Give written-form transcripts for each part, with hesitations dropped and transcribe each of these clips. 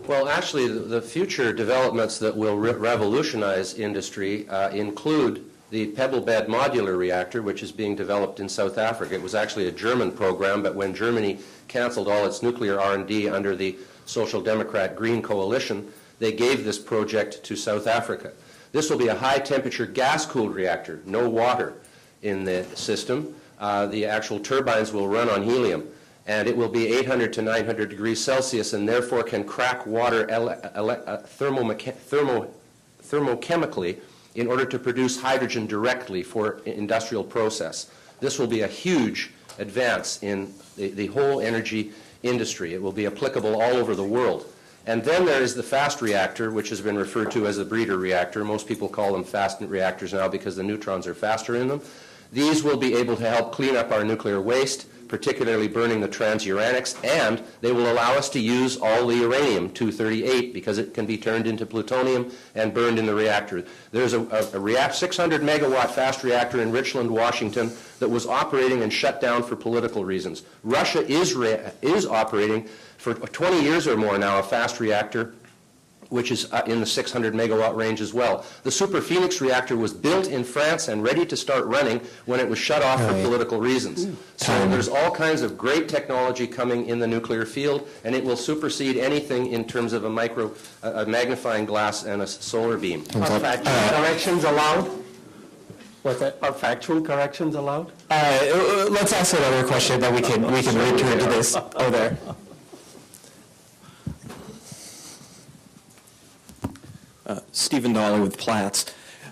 Well, actually, the future developments that will revolutionize industry include the pebble bed modular reactor, which is being developed in South Africa. It was actually a German program, but when Germany canceled all its nuclear R&D under the Social Democrat Green Coalition, they gave this project to South Africa. This will be a high-temperature gas-cooled reactor, no water in the system. The actual turbines will run on helium, and it will be 800 to 900 degrees Celsius and therefore can crack water thermochemically in order to produce hydrogen directly for industrial process. This will be a huge advance in the whole energy industry. It will be applicable all over the world. And then there is the fast reactor, which has been referred to as the breeder reactor. Most people call them fast reactors now because the neutrons are faster in them. These will be able to help clean up our nuclear waste, particularly burning the transuranics, and they will allow us to use all the uranium-238 because it can be turned into plutonium and burned in the reactor. There's a 600-megawatt fast reactor in Richland, Washington that was operating and shut down for political reasons. Russia is operating for 20 years or more now a fast reactor which is in the 600-megawatt range as well. The Super Phoenix reactor was built in France and ready to start running when it was shut off for political reasons. So there's all kinds of great technology coming in the nuclear field, and it will supersede anything in terms of a magnifying glass and a solar beam. Are factual corrections allowed? What's that? Are factual corrections allowed? Let's ask another question, then we can return to this. Oh, there. Stephen Dollar with Platts.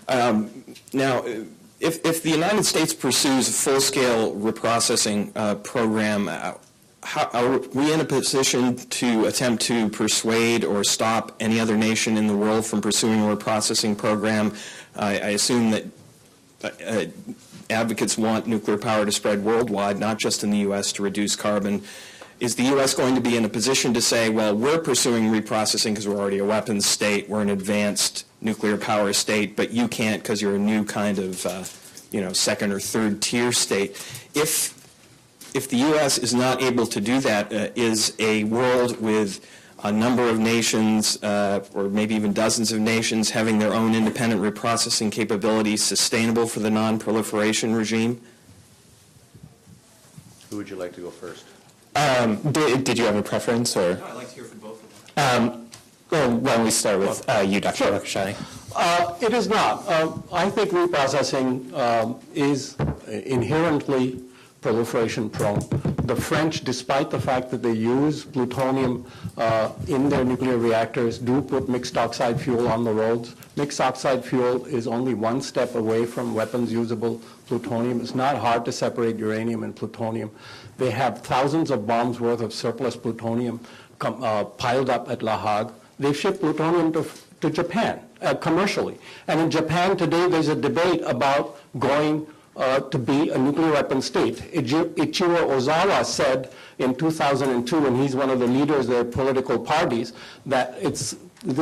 Now, if the United States pursues a full-scale reprocessing program, are we in a position to attempt to persuade or stop any other nation in the world from pursuing a reprocessing program? I assume that advocates want nuclear power to spread worldwide, not just in the U.S., to reduce carbon. Is the U.S. going to be in a position to say, well, we're pursuing reprocessing because we're already a weapons state, we're an advanced nuclear power state, but you can't because you're a new kind of, second or third tier state? If the U.S. is not able to do that, is a world with a number of nations, or maybe even dozens of nations, having their own independent reprocessing capabilities sustainable for the non-proliferation regime? Who would you like to go first? Did you have a preference, or? No, I'd like to hear from both of them. Well, why don't we start with you, Dr. Makhijani? It is not. I think reprocessing is inherently proliferation prone. The French, despite the fact that they use plutonium in their nuclear reactors, do put mixed oxide fuel on the roads. Mixed oxide fuel is only one step away from weapons-usable plutonium. It's not hard to separate uranium and plutonium. They have thousands of bombs worth of surplus plutonium piled up at La Hague. They ship plutonium to Japan commercially. And in Japan today, there's a debate about going to be a nuclear weapon state. Ichiro Ozawa said in 2002, and he's one of the leaders of their political parties, that this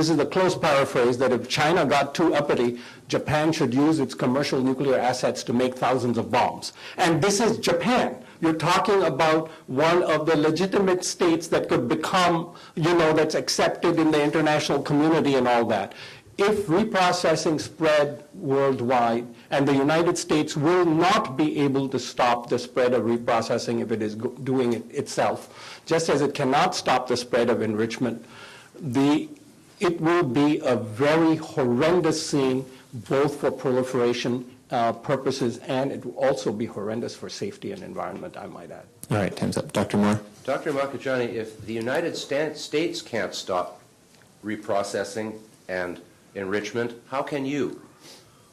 is the close paraphrase, that if China got too uppity, Japan should use its commercial nuclear assets to make thousands of bombs. And this is Japan. You're talking about one of the legitimate states that could become, that's accepted in the international community and all that. If reprocessing spread worldwide, and the United States will not be able to stop the spread of reprocessing if it is doing it itself, just as it cannot stop the spread of enrichment, it will be a very horrendous scene, both for proliferation purposes, and it will also be horrendous for safety and environment, I might add. All right, time's up. Dr. Moore? Dr. Makhijani, if the United States can't stop reprocessing and enrichment, how can you,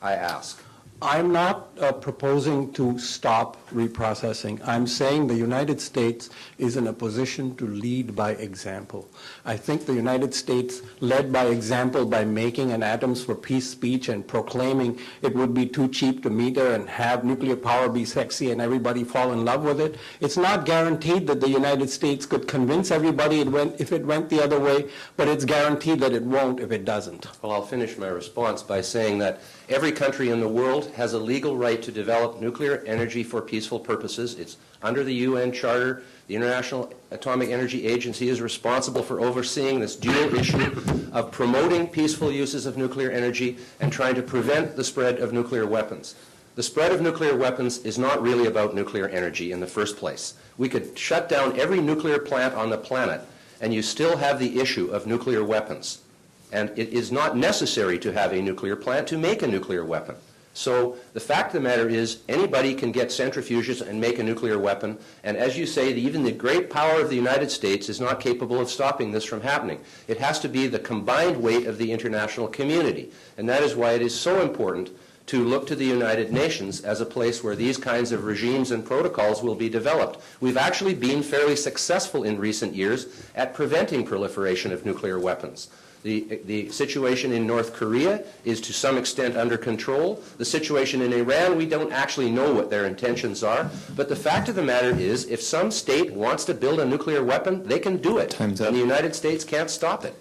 I ask? I'm not proposing to stop reprocessing. I'm saying the United States is in a position to lead by example. I think the United States led by example by making an Atoms for Peace speech and proclaiming it would be too cheap to meter and have nuclear power be sexy and everybody fall in love with it. It's not guaranteed that the United States could convince everybody if it went the other way, but it's guaranteed that it won't if it doesn't. Well, I'll finish my response by saying that every country in the world has a legal right to develop nuclear energy for peaceful purposes. It's under the UN Charter. The International Atomic Energy Agency is responsible for overseeing this dual issue of promoting peaceful uses of nuclear energy and trying to prevent the spread of nuclear weapons. The spread of nuclear weapons is not really about nuclear energy in the first place. We could shut down every nuclear plant on the planet, and you still have the issue of nuclear weapons. And it is not necessary to have a nuclear plant to make a nuclear weapon. So the fact of the matter is anybody can get centrifuges and make a nuclear weapon, and as you say, even the great power of the United States is not capable of stopping this from happening. It has to be the combined weight of the international community, and that is why it is so important to look to the United Nations as a place where these kinds of regimes and protocols will be developed. We've actually been fairly successful in recent years at preventing proliferation of nuclear weapons. The situation in North Korea is to some extent under control. The situation in Iran, we don't actually know what their intentions are. But the fact of the matter is, if some state wants to build a nuclear weapon, they can do it. Time's up. And the United States can't stop it.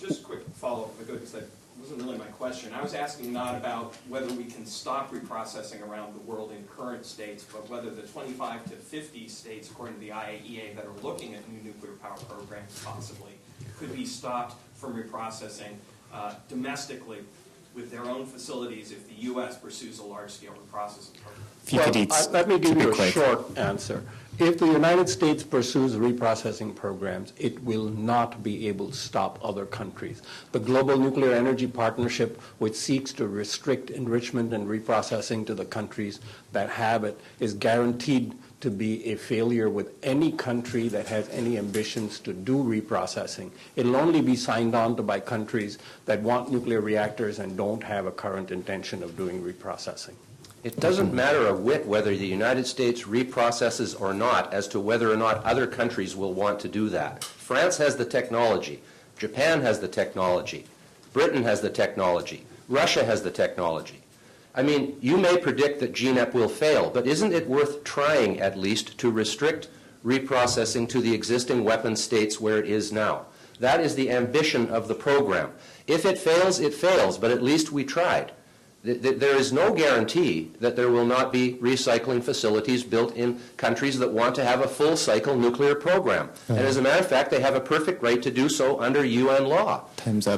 Just a quick follow-up, if I could, because that wasn't really my question. I was asking not about whether we can stop reprocessing around the world in current states, but whether the 25 to 50 states, according to the IAEA, that are looking at new nuclear power programs possibly, could be stopped from reprocessing domestically with their own facilities if the U.S. pursues a large-scale reprocessing program. If you could each Let me give keep you it a quick. short answer. If the United States pursues reprocessing programs, it will not be able to stop other countries. The Global Nuclear Energy Partnership, which seeks to restrict enrichment and reprocessing to the countries that have it, is guaranteed to be a failure with any country that has any ambitions to do reprocessing. It'll only be signed on to by countries that want nuclear reactors and don't have a current intention of doing reprocessing. It doesn't matter a whit whether the United States reprocesses or not as to whether or not other countries will want to do that. France has the technology. Japan has the technology. Britain has the technology. Russia has the technology. I mean, you may predict that GNEP will fail, but isn't it worth trying at least to restrict reprocessing to the existing weapon states where it is now? That is the ambition of the program. If it fails, but at least we tried. There is no guarantee that there will not be recycling facilities built in countries that want to have a full-cycle nuclear program. And as a matter of fact, they have a perfect right to do so under UN law. Time's up.